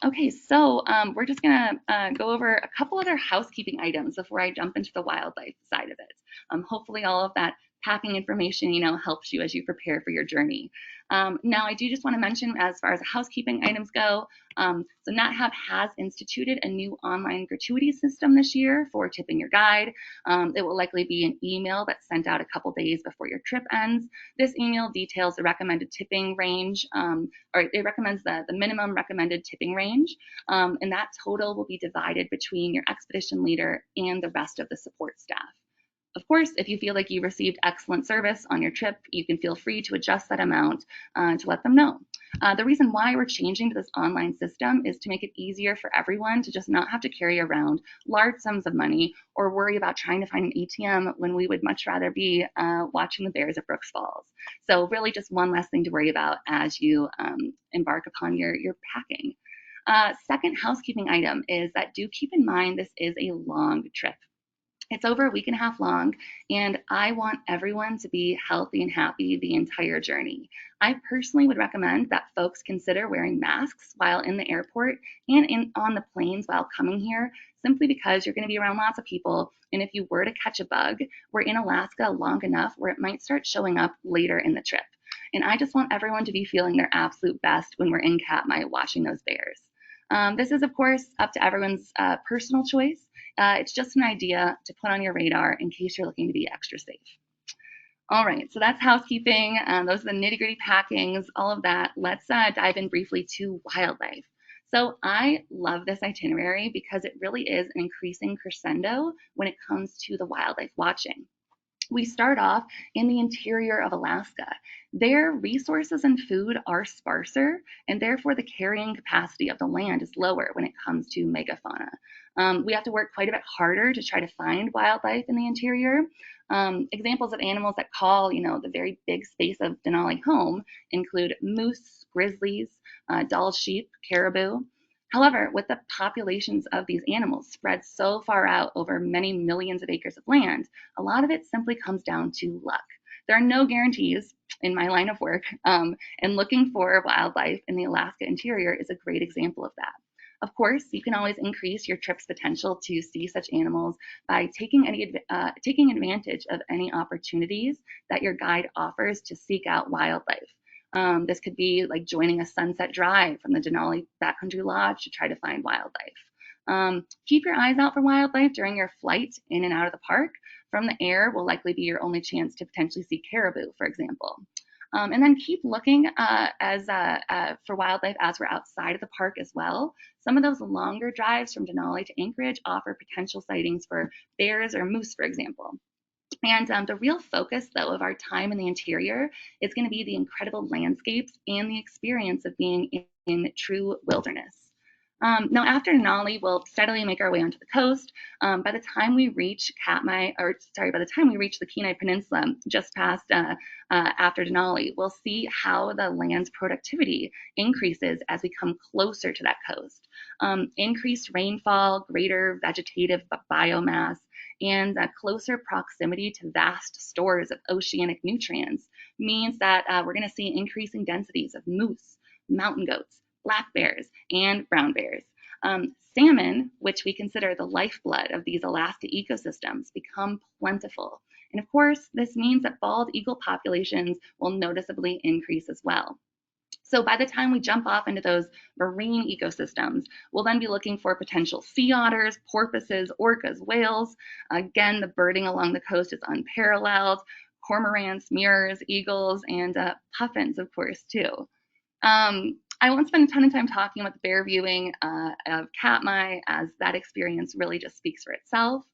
Okay, so we're just gonna go over a couple other housekeeping items before I jump into the wildlife side of it. Hopefully all of that packing information, helps you as you prepare for your journey. Now, I do just want to mention, as far as housekeeping items go, so NatHab has instituted a new online gratuity system this year for tipping your guide. It will likely be an email that's sent out a couple days before your trip ends. This email details the recommended tipping range, or it recommends the minimum recommended tipping range, and that total will be divided between your expedition leader and the rest of the support staff. Of course, if you feel like you received excellent service on your trip, you can feel free to adjust that amount to let them know. The reason why we're changing to this online system is to make it easier for everyone to just not have to carry around large sums of money or worry about trying to find an ATM when we would much rather be watching the bears at Brooks Falls. So really just one less thing to worry about as you embark upon your packing. Second housekeeping item is that do keep in mind this is a long trip. It's over a week and a half long, and I want everyone to be healthy and happy the entire journey. I personally would recommend that folks consider wearing masks while in the airport and on the planes while coming here, simply because you're going to be around lots of people, and if you were to catch a bug, we're in Alaska long enough where it might start showing up later in the trip. And I just want everyone to be feeling their absolute best when we're in Katmai watching those bears. This is, of course, up to everyone's personal choice. It's just an idea to put on your radar in case you're looking to be extra safe. All right, so that's housekeeping. Those are the nitty-gritty packings, all of that. Let's dive in briefly to wildlife. So I love this itinerary because it really is an increasing crescendo when it comes to the wildlife watching. We start off in the interior of Alaska. Their resources and food are sparser, and therefore the carrying capacity of the land is lower when it comes to megafauna. We have to work quite a bit harder to try to find wildlife in the interior. Examples of animals that call, the very big space of Denali home include moose, grizzlies, Dall sheep, caribou. However, with the populations of these animals spread so far out over many millions of acres of land, a lot of it simply comes down to luck. There are no guarantees in my line of work, and looking for wildlife in the Alaska interior is a great example of that. Of course, you can always increase your trip's potential to see such animals by taking advantage of any opportunities that your guide offers to seek out wildlife. This could be like joining a sunset drive from the Denali Backcountry Lodge to try to find wildlife. Keep your eyes out for wildlife during your flight in and out of the park. From the air will likely be your only chance to potentially see caribou, for example. And then keep looking for wildlife as we're outside of the park as well. Some of those longer drives from Denali to Anchorage offer potential sightings for bears or moose, for example. And the real focus, though, of our time in the interior is going to be the incredible landscapes and the experience of being in true wilderness. Now, after Denali, we'll steadily make our way onto the coast. By the time we reach by the time we reach the Kenai Peninsula, just past after Denali, we'll see how the land's productivity increases as we come closer to that coast. Increased rainfall, greater vegetative biomass, and closer proximity to vast stores of oceanic nutrients means that we're going to see increasing densities of moose, mountain goats, black bears, and brown bears. Salmon, which we consider the lifeblood of these Alaska ecosystems, become plentiful. And of course, this means that bald eagle populations will noticeably increase as well. So by the time we jump off into those marine ecosystems, we'll then be looking for potential sea otters, porpoises, orcas, whales. Again, the birding along the coast is unparalleled. Cormorants, mirrors, eagles, and puffins, of course, too. I won't spend a ton of time talking about the bear viewing of Katmai, as that experience really just speaks for itself.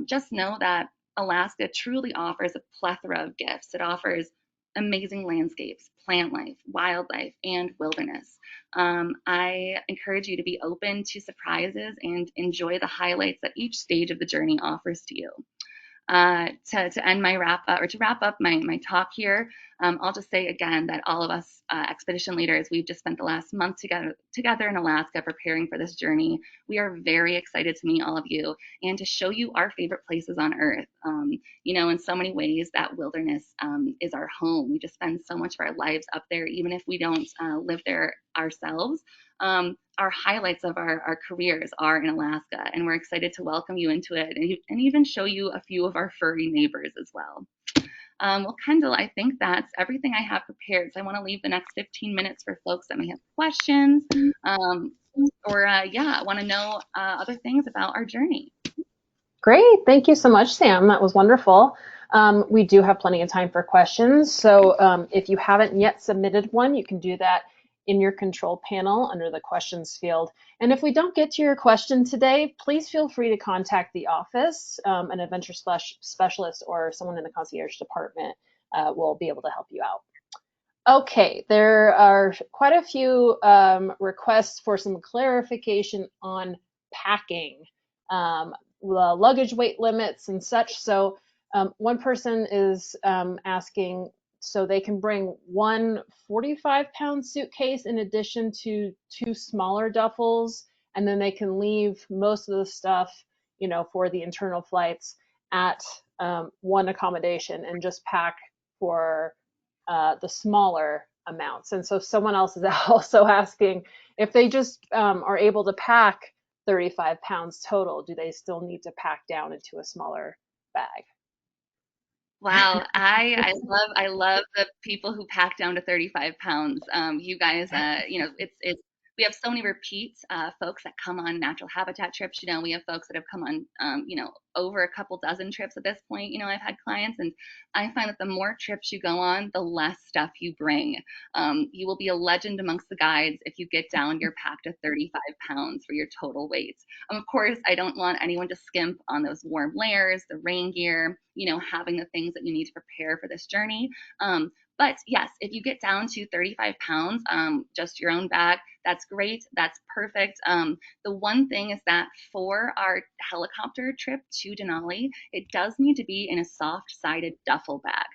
Just know that Alaska truly offers a plethora of gifts. It offers amazing landscapes, plant life, wildlife, and wilderness. I encourage you to be open to surprises and enjoy the highlights that each stage of the journey offers to you. To end my to wrap up my talk here, I'll just say again that all of us expedition leaders, we've just spent the last month together in Alaska preparing for this journey. We are very excited to meet all of you and to show you our favorite places on Earth. In so many ways, that wilderness is our home. We just spend so much of our lives up there, even if we don't live there ourselves. Our highlights of our careers are in Alaska, and we're excited to welcome you into it and even show you a few of our furry neighbors as well. Well, Kendall, I think that's everything I have prepared. So I want to leave the next 15 minutes for folks that may have questions I want to know other things about our journey. Great. Thank you so much, Sam. That was wonderful. We do have plenty of time for questions. So if you haven't yet submitted one, you can do that in your control panel under the questions field. And if we don't get to your question today, please feel free to contact the office. An adventure specialist or someone in the concierge department will be able to help you out. Okay, there are quite a few requests for some clarification on packing, luggage weight limits and such. So one person is asking so they can bring one 45-pound suitcase in addition to two smaller duffels, and then they can leave most of the stuff, for the internal flights at one accommodation and just pack for the smaller amounts. And so someone else is also asking if they just are able to pack 35 pounds total, do they still need to pack down into a smaller bag? Wow, I love the people who pack down to 35 pounds. You guys, it's we have so many repeat folks that come on natural habitat trips. We have folks that have come on, over a couple dozen trips at this point. I've had clients, and I find that the more trips you go on, the less stuff you bring. You will be a legend amongst the guides if you get down your pack to 35 pounds for your total weight. Of course, I don't want anyone to skimp on those warm layers, the rain gear, having the things that you need to prepare for this journey. But yes, if you get down to 35 pounds, just your own bag, that's great. That's perfect. The one thing is that for our helicopter trip to Denali, it does need to be in a soft-sided duffel bag.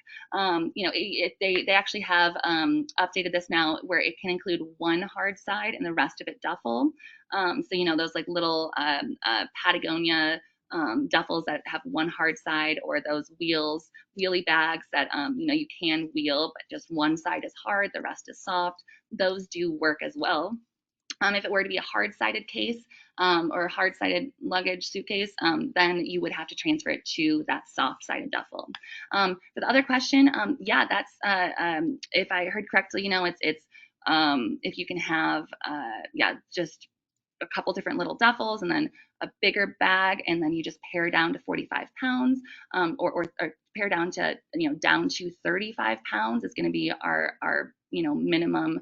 They actually have updated this now where it can include one hard side and the rest of it duffel. So those like little Patagonia duffels that have one hard side, or those wheelie bags that you can wheel, but just one side is hard, the rest is soft. Those do work as well. If it were to be a hard-sided case or a hard-sided luggage suitcase, then you would have to transfer it to that soft-sided duffel. For the other question, that's if I heard correctly, it's if you can have just a couple different little duffels and then a bigger bag, and then you just pare down to 45 pounds, or pare down to down to 35 pounds is going to be our minimum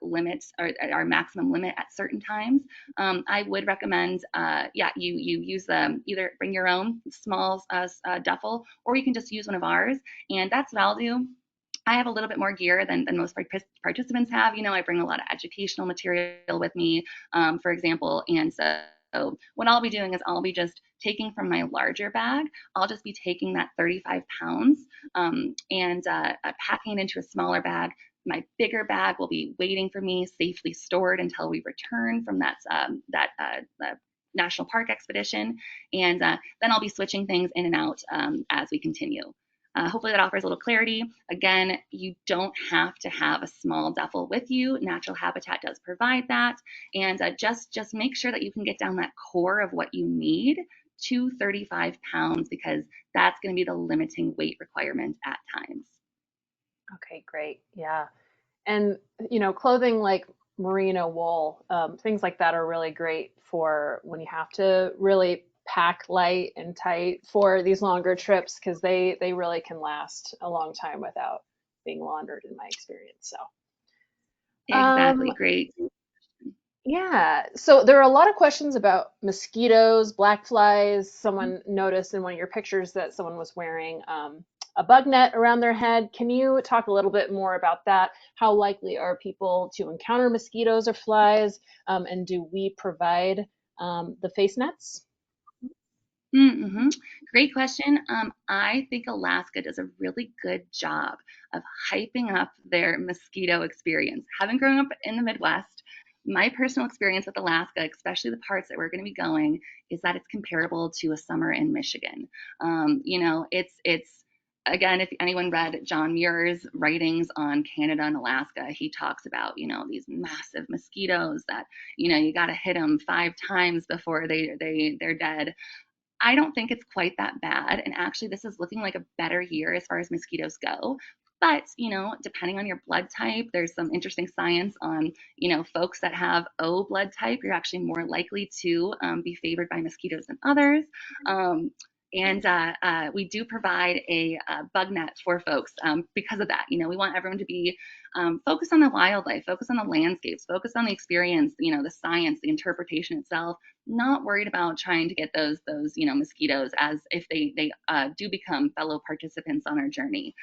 limits, or our maximum limit at certain times. I would recommend you use either bring your own small duffel, or you can just use one of ours. And that's what I'll do. I have a little bit more gear than most participants have. I bring a lot of educational material with me, for example. And so what I'll be doing is I'll be just taking from my larger bag. I'll just be taking that 35 pounds and packing it into a smaller bag. My bigger bag will be waiting for me, safely stored until we return from that national park expedition. And then I'll be switching things in and out as we continue. Hopefully that offers a little clarity. Again, you don't have to have a small duffel with you. Natural Habitat does provide that. And just make sure that you can get down that core of what you need to 35 pounds, because that's going to be the limiting weight requirement at times. Okay, great. Yeah. And, clothing like merino wool, things like that are really great for when you have to really pack light and tight for these longer trips, because they really can last a long time without being laundered, in my experience. So, Exactly. Great. yeah. So there are a lot of questions about mosquitoes, black flies. Someone noticed in one of your pictures that someone was wearing a bug net around their head. Can you talk a little bit more about that? How likely are people to encounter mosquitoes or flies? And do we provide the face nets? Mm-hmm. Great question. I think Alaska does a really good job of hyping up their mosquito experience. Having grown up in the Midwest, my personal experience with Alaska, especially the parts that we're going to be going, is that it's comparable to a summer in Michigan. It's again, if anyone read John Muir's writings on Canada and Alaska, he talks about these massive mosquitoes that you got to hit them 5 times before they're dead. I don't think it's quite that bad. And actually, this is looking like a better year as far as mosquitoes go. But, depending on your blood type, there's some interesting science on, folks that have O blood type, you're actually more likely to be favored by mosquitoes than others. And we do provide a bug net for folks because of that. We want everyone to be focused on the wildlife, focus on the landscapes, focus on the experience, the science, the interpretation itself, not worried about trying to get those mosquitoes, as if they do become fellow participants on our journey.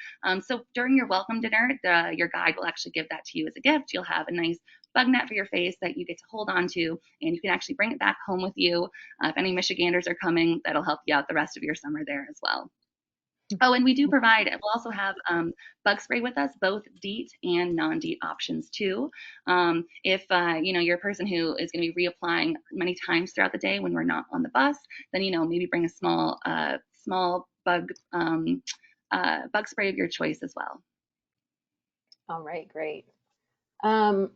So during your welcome dinner, your guide will actually give that to you as a gift. You'll have a nice bug net for your face that you get to hold on to, and you can actually bring it back home with you. If any Michiganders are coming, that'll help you out the rest of your summer there as well. Oh, and we do provide, we'll also have bug spray with us, both DEET and non-DEET options too. If you're a person who is going to be reapplying many times throughout the day when we're not on the bus, then maybe bring a small bug spray of your choice as well. All right, great.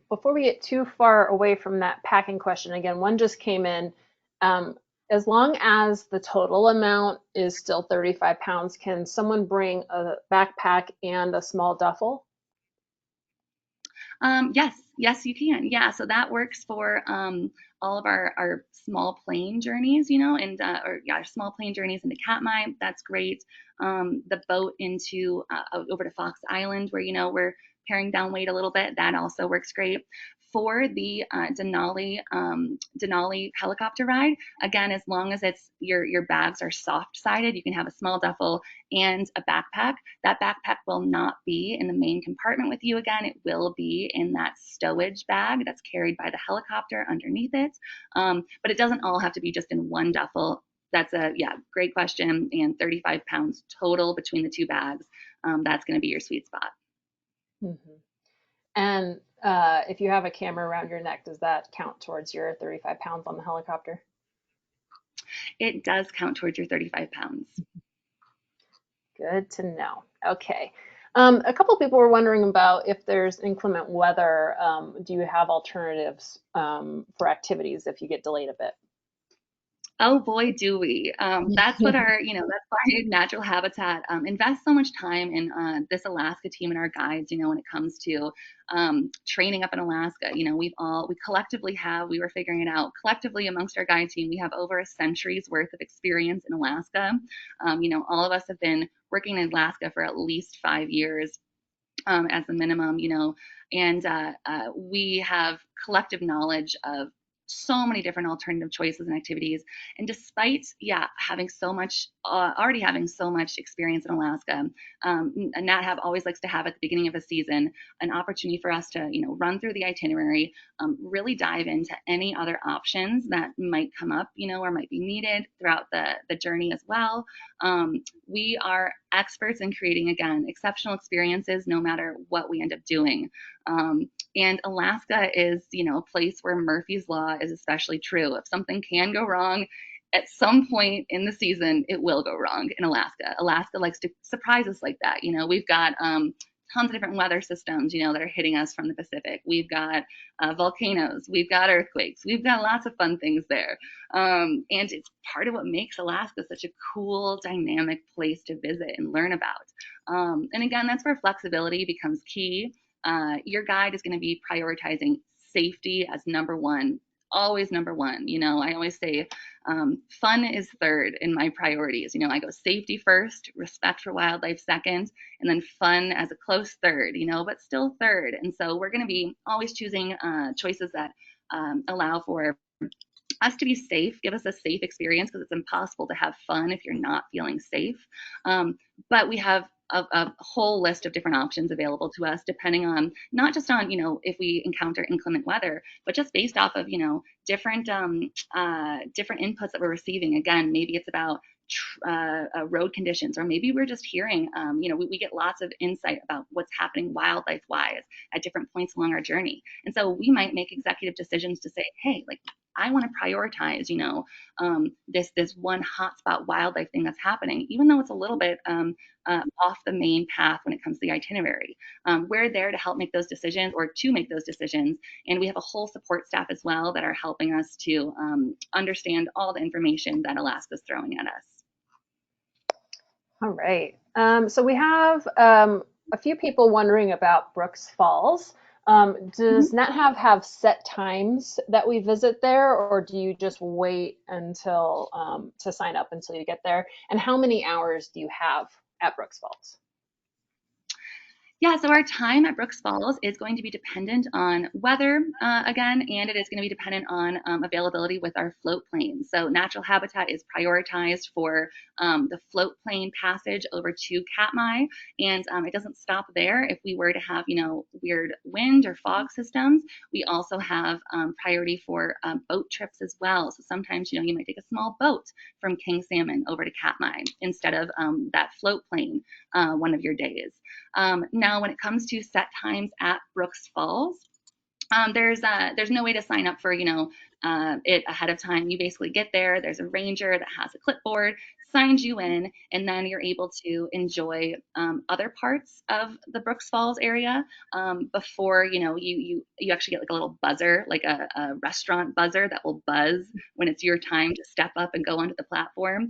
Before we get too far away from that packing question, again, one just came in. Um, as long as the total amount is still 35 pounds, can someone bring a backpack and a small duffel? Yes, you can. Yeah, so that works for all of our small plane journeys, our small plane journeys into Katmai. That's great. The boat into over to Fox Island, where we're paring down weight a little bit. That also works great. For the Denali helicopter ride, again, as long as it's your bags are soft sided, you can have a small duffel and a backpack. That backpack will not be in the main compartment with you again. It will be in that stowage bag that's carried by the helicopter underneath it. But it doesn't all have to be just in one duffel. That's great question. And 35 pounds total between the two bags. That's going to be your sweet spot. Mm-hmm. And if you have a camera around your neck, does that count towards your 35 pounds on the helicopter? It does count towards your 35 pounds. Good to know. Okay. A couple of people were wondering about if there's inclement weather. Do you have alternatives for activities if you get delayed a bit? Oh boy, do we. That's what that's why Natural Habitat invests so much time in this Alaska team and our guides, when it comes to training up in Alaska. We collectively we were figuring it out, collectively amongst our guide team, we have over a century's worth of experience in Alaska. All of us have been working in Alaska for at least 5 years as a minimum, and we have collective knowledge of so many different alternative choices and activities. And despite, yeah, having so much, already having so much experience in Alaska, Nat have always likes to have at the beginning of a season an opportunity for us to, run through the itinerary, really dive into any other options that might come up, or might be needed throughout the journey as well. We are experts in creating, again, exceptional experiences no matter what we end up doing. And Alaska is, a place where Murphy's Law is especially true. If something can go wrong, at some point in the season, it will go wrong in Alaska. Alaska likes to surprise us like that. We've got tons of different weather systems, that are hitting us from the Pacific. We've got volcanoes, we've got earthquakes, we've got lots of fun things there. And it's part of what makes Alaska such a cool, dynamic place to visit and learn about. And again, that's where flexibility becomes key. Your guide is going to be prioritizing safety as number one, always number one. I always say fun is third in my priorities. I go safety first, respect for wildlife second, and then fun as a close third, but still third. And so we're going to be always choosing choices that allow for us to be safe, give us a safe experience, because it's impossible to have fun if you're not feeling safe. But we have a whole list of different options available to us, depending on not just on, if we encounter inclement weather, but just based off of, different different inputs that we're receiving. Again, maybe it's about road conditions, or maybe we're just hearing, we get lots of insight about what's happening wildlife wise at different points along our journey. And so we might make executive decisions to say, hey, like, I want to prioritize, this one hotspot wildlife thing that's happening, even though it's a little bit off the main path when it comes to the itinerary. We're there to help make those decisions, or to make those decisions, and we have a whole support staff as well that are helping us to understand all the information that Alaska's throwing at us. All right. So we have a few people wondering about Brooks Falls. Does Nat have set times that we visit there, or do you just wait until to sign up until you get there? And how many hours do you have at Brooks Falls? Yeah, so our time at Brooks Falls is going to be dependent on weather, again, and it is going to be dependent on availability with our float plane. So natural habitat is prioritized for the float plane passage over to Katmai, and it doesn't stop there. If we were to have, weird wind or fog systems, we also have priority for boat trips as well. So sometimes, you might take a small boat from King Salmon over to Katmai instead of that float plane one of your days. Now, when it comes to set times at Brooks Falls, there's no way to sign up for it ahead of time. You basically get there. There's a ranger that has a clipboard, signs you in, and then you're able to enjoy other parts of the Brooks Falls area before you actually get like a little buzzer, like a restaurant buzzer that will buzz when it's your time to step up and go onto the platform.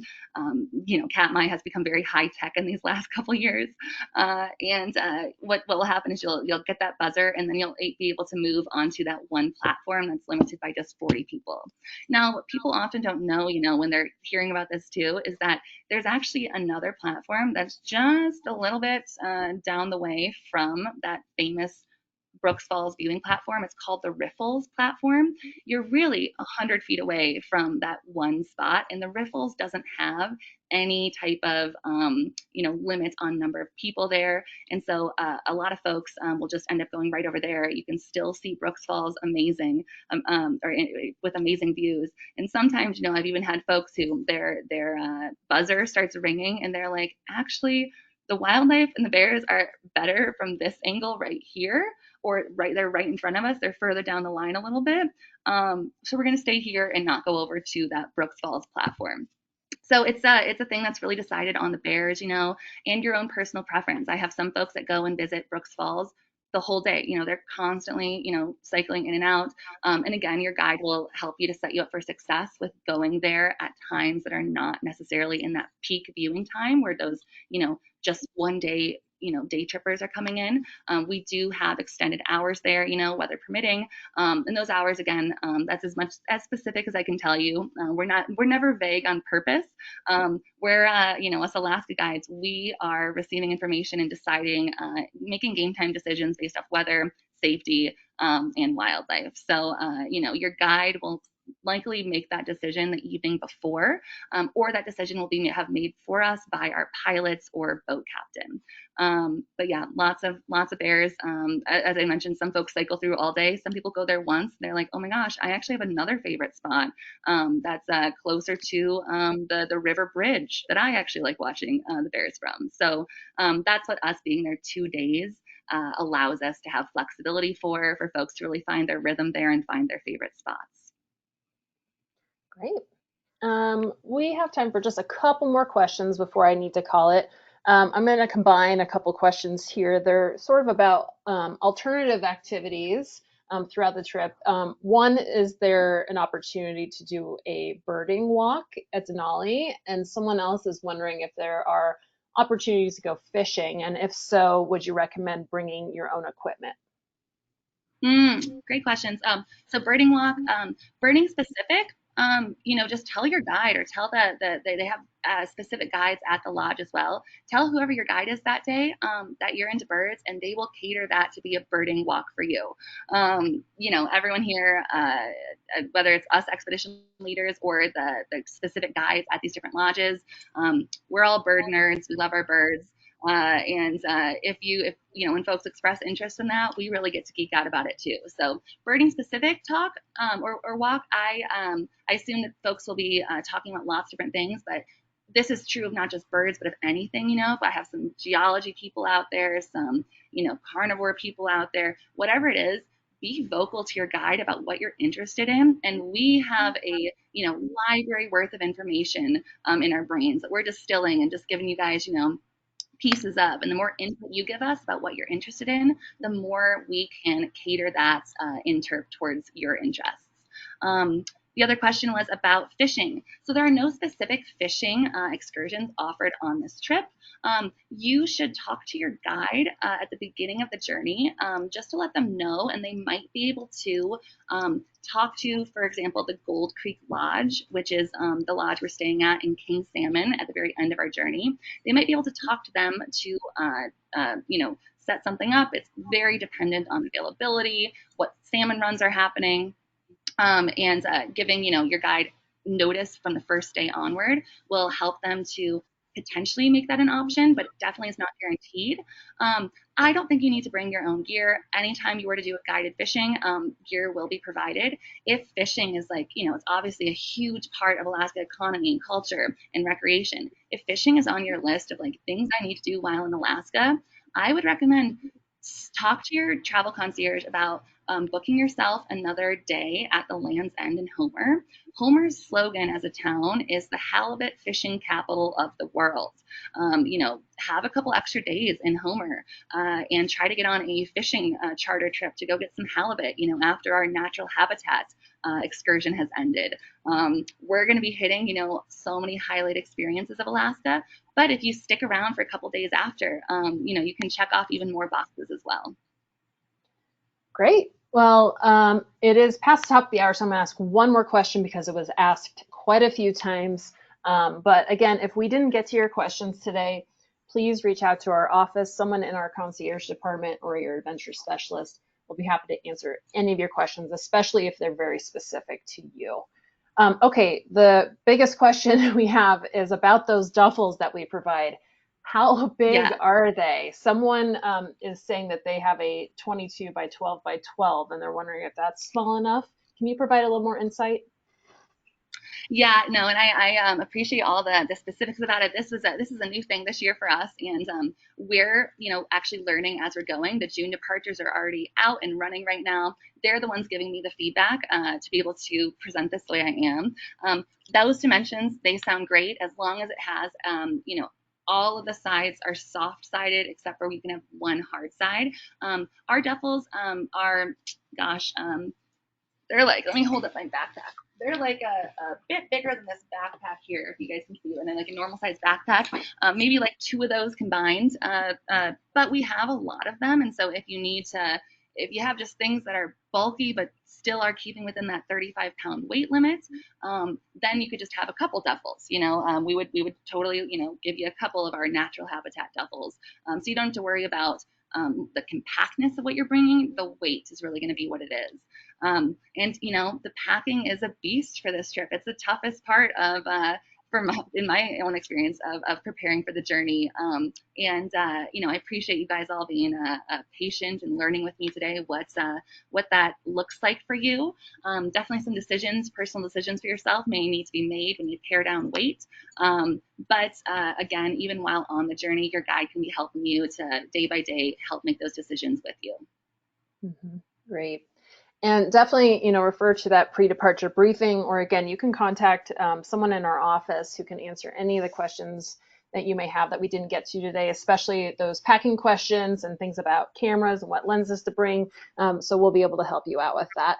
Katmai has become very high tech in these last couple years, and what will happen is you'll get that buzzer, and then you'll be able to move onto that one platform that's limited by just 40 people. Now, what people often don't know, when they're hearing about this too, is that there's actually another platform that's just a little bit down the way from that famous Brooks Falls viewing platform. It's called the Riffles platform. You're really 100 feet away from that one spot, and the Riffles doesn't have any type of limit on number of people there, and so a lot of folks will just end up going right over there. You can still see Brooks Falls amazing, with amazing views. And sometimes, I've even had folks who their buzzer starts ringing, and they're like, actually, the wildlife and the bears are better from this angle right here, or they're right in front of us. They're further down the line a little bit. So we're going to stay here and not go over to that Brooks Falls platform. So it's a thing that's really decided on the bears, and your own personal preference. I have some folks that go and visit Brooks Falls the whole day. They're constantly, cycling in and out. And again, your guide will help you to set you up for success with going there at times that are not necessarily in that peak viewing time where those, just one day, day trippers are coming in. We do have extended hours there, weather permitting. And those hours, again, that's as specific as I can tell you. We're never vague on purpose. We're, us Alaska guides, we are receiving information and deciding, making game time decisions based off weather, safety, and wildlife. So, your guide will likely make that decision the evening before, or that decision will be made for us by our pilots or boat captain. But yeah, lots of bears. As I mentioned, some folks cycle through all day. Some people go there once. They're like, oh my gosh, I actually have another favorite spot that's closer to the river bridge that I actually like watching the bears from. So that's what us being there 2 days allows us to have flexibility for folks to really find their rhythm there and find their favorite spots. Great. We have time for just a couple more questions before I need to call it. I'm going to combine a couple questions here. They're sort of about alternative activities throughout the trip. One, is there an opportunity to do a birding walk at Denali? And someone else is wondering if there are opportunities to go fishing, and if so, would you recommend bringing your own equipment? Great questions. So birding walk, birding specific, just tell your guide or tell they have specific guides at the lodge as well. Tell whoever your guide is that day that you're into birds, and they will cater that to be a birding walk for you. Everyone here, whether it's us expedition leaders or the specific guides at these different lodges, we're all bird nerds. We love our birds. If when folks express interest in that, we really get to geek out about it too. So birding specific talk or walk, I assume that folks will be talking about lots of different things, but this is true of not just birds, but of anything. If I have some geology people out there, some carnivore people out there, whatever it is, be vocal to your guide about what you're interested in. And we have a library worth of information in our brains that we're distilling and just giving you guys pieces of. And the more input you give us about what you're interested in, the more we can cater that towards your interests. The other question was about fishing. So there are no specific fishing excursions offered on this trip. You should talk to your guide at the beginning of the journey just to let them know, and they might be able to talk to, for example, the Gold Creek Lodge, which is the lodge we're staying at in King Salmon at the very end of our journey. They might be able to talk to them to, set something up. It's very dependent on availability, what salmon runs are happening, and giving, your guide notice from the first day onward will help them to potentially make that an option, but it definitely is not guaranteed. I don't think you need to bring your own gear. Anytime you were to do a guided fishing, gear will be provided. If fishing is it's obviously a huge part of Alaska economy and culture and recreation. If fishing is on your list of things I need to do while in Alaska, I would recommend talk to your travel concierge about booking yourself another day at the Land's End in Homer. Homer's slogan as a town is the halibut fishing capital of the world. Have a couple extra days in Homer and try to get on a fishing charter trip to go get some halibut, after our natural habitat excursion has ended. We're going to be hitting, so many highlight experiences of Alaska, but if you stick around for a couple days after, you can check off even more boxes as well. Great. Well, it is past the top of the hour, so I'm going to ask one more question because it was asked quite a few times. But again, if we didn't get to your questions today, please reach out to our office, someone in our concierge department or your adventure specialist. We'll be happy to answer any of your questions, especially if they're very specific to you. Okay, the biggest question we have is about those duffels that we provide. How big are they? Someone is saying that they have a 22 by 12 by 12, and they're wondering if that's small enough. Can you provide a little more insight? Yeah, no, and I appreciate all the specifics about it. This is a new thing this year for us, and we're actually learning as we're going. The June departures are already out and running right now. They're the ones giving me the feedback to be able to present this the way I am. Those dimensions, they sound great as long as it has all of the sides are soft-sided except for we can have one hard side. Our duffels are, gosh, they're let me hold up my backpack. They're a bit bigger than this backpack here, if you guys can see it, and then a normal size backpack, maybe two of those combined. But we have a lot of them, and so if you have just things that are bulky but still are keeping within that 35-pound weight limit, then you could just have a couple duffels. We would totally give you a couple of our natural habitat duffels, so you don't have to worry about the compactness of what you're bringing, the weight is really going to be what it is. And the packing is a beast for this trip. It's the toughest part of in my own experience of preparing for the journey. I appreciate you guys all being patient and learning with me today what that looks like for you. Definitely some personal decisions for yourself may need to be made when you pare down weight. But again, even while on the journey, your guide can be helping you to day by day help make those decisions with you. Mm-hmm. Great. And definitely, refer to that pre-departure briefing, or again, you can contact someone in our office who can answer any of the questions that you may have that we didn't get to today, especially those packing questions and things about cameras and what lenses to bring. So we'll be able to help you out with that.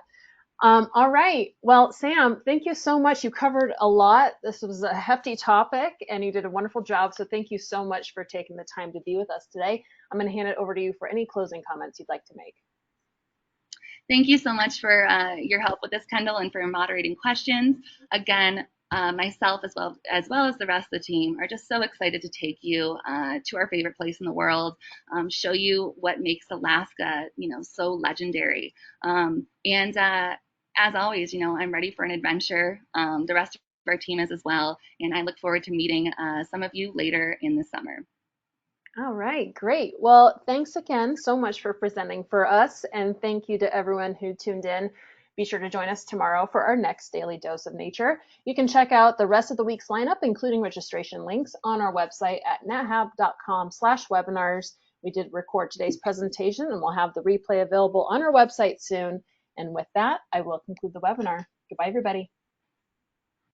All right. Well, Sam, thank you so much. You covered a lot. This was a hefty topic, and you did a wonderful job. So thank you so much for taking the time to be with us today. I'm going to hand it over to you for any closing comments you'd like to make. Thank you so much for your help with this, Kendall, and for moderating questions. Again, myself as well as the rest of the team are just so excited to take you to our favorite place in the world, show you what makes Alaska, so legendary. And as always, I'm ready for an adventure. The rest of our team is as well, and I look forward to meeting some of you later in the summer. All right, great. Well, thanks again so much for presenting for us, and thank you to everyone who tuned in. Be sure to join us tomorrow for our next Daily Dose of Nature. You can check out the rest of the week's lineup, including registration links, on our website at nathab.com/webinars. We did record today's presentation, and we'll have the replay available on our website soon. And with that, I will conclude the webinar. Goodbye, everybody.